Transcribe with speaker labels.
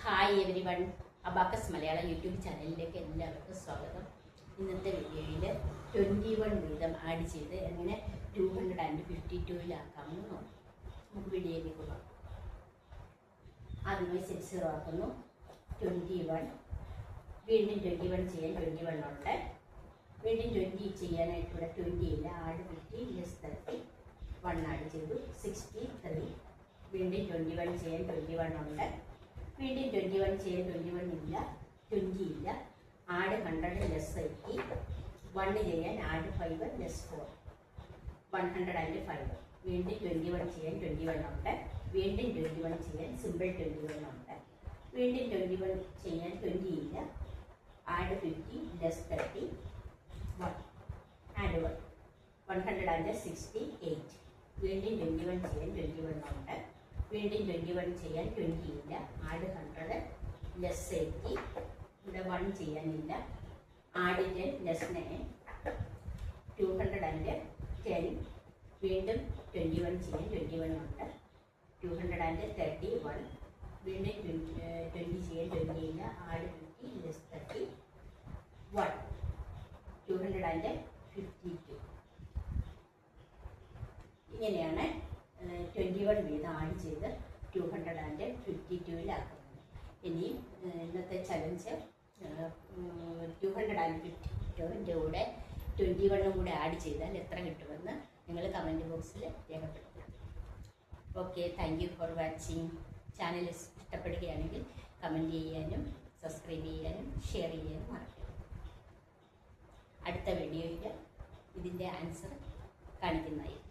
Speaker 1: Hi every one, abacus Malayalam YouTube ചാനലിലേക്ക് എല്ലാവർക്കും സ്വാഗതം. ഇന്നത്തെ വീഡിയോയിൽ 21 വീതം ആഡ് ചെയ്ത് എങ്ങനെ 252-ലാക്കാമെന്ന് നോക്കാം. നമുക്ക് വീഡിയോയിലേക്ക് പോകാം. ആദ്യമായി സെറ്റ് 0 ആക്കുന്നു. 21, വീണ്ടും 21 ചെയ്യാൻ 21 ഉണ്ട്. വീണ്ടും 20 ചെയ്യാനായിട്ട് ഇവിടെ 20 ഇല്ല. ആഡ് 50 ലെസ് 30, 1 ആഡ് ചെയ്തു 63. വീണ്ടും 21 ചെയ്യാൻ 21 ഉണ്ട്. വീണ്ടും 21 ചെയ്യാൻ 21 ഇല്ല, 20 ഇല്ല. ആഡ് 100 ലെസ് 80, 1 ചെയ്യാൻ ആഡ് 5 ലെസ് 4, 105. വീണ്ടും 21 ചെയ്യാൻ 21 ഉണ്ട്. വീണ്ടും 21 ചെയ്യാൻ സിമ്പിൾ 21 ഉണ്ട്. വീണ്ടും 21 ചെയ്യാൻ 20 ഇല്ല. Add 50 less 30, 1 add 1, 168. വീണ്ടും 21 ചെയ്യാൻ 21 ഉണ്ട്. വീണ്ടും 21 ചെയ്യാൻ 20 ഇല്ല. ആഡ് 100 ലെസ് 80, ഇവിടെ 1 ചെയ്യാനില്ല. Add 10 less 9, 210. വീണ്ടും 21 ചെയ്യാൻ 21 ഉണ്ട്. 231. വീണ്ടും 20 ചെയ്യാൻ 20 ഇല്ല. Add 50 less 30, 1 252. ഇങ്ങനെയാണ് 21 വീതം ആഡ് ചെയ്ത് 252-ലാക്കുന്നത്. ഇനി ഇന്നത്തെ ചലഞ്ച് 252-ൻ്റെ കൂടെ 21 കൂടെ ആഡ് ചെയ്താൽ എത്ര കിട്ടുമെന്ന് നിങ്ങൾ കമൻറ്റ് ബോക്സിൽ രേഖപ്പെടുത്തുക. Okay, thank you for watching. Channel ഇഷ്ടപ്പെടുകയാണെങ്കിൽ കമൻറ്റ് ചെയ്യാനും സബ്സ്ക്രൈബ് ചെയ്യാനും ഷെയർ ചെയ്യാനും മറക്കരുത്. അടുത്ത വീഡിയോയിൽ ഇതിൻ്റെ ആൻസർ കാണിക്കുന്നതായിരിക്കും.